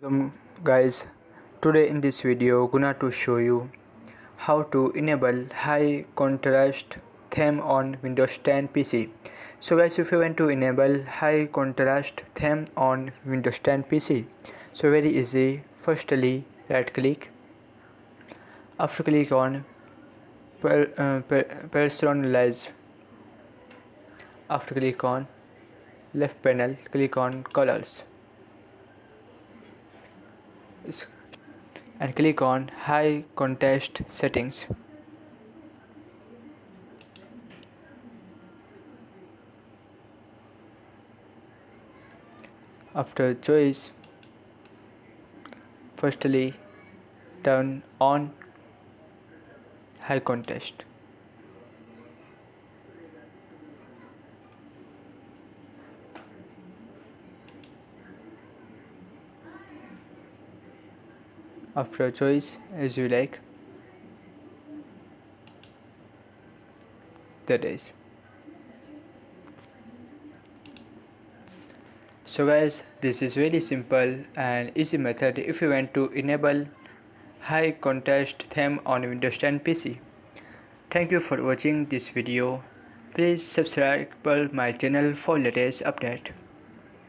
Welcome guys, today in this video gonna to show you how to enable high contrast theme on Windows 10 PC. So guys, if you want to enable high contrast theme on Windows 10 PC, so very easy. Firstly, right click. After click on personalize. After click on left panel, click on colors and click on high contrast settings. After choice, firstly turn on high contrast. After choice as you like, that is. So guys, this is very simple and easy method if you want to enable high contrast theme on Windows 10 PC. Thank you for watching this video. Please subscribe my channel for latest update.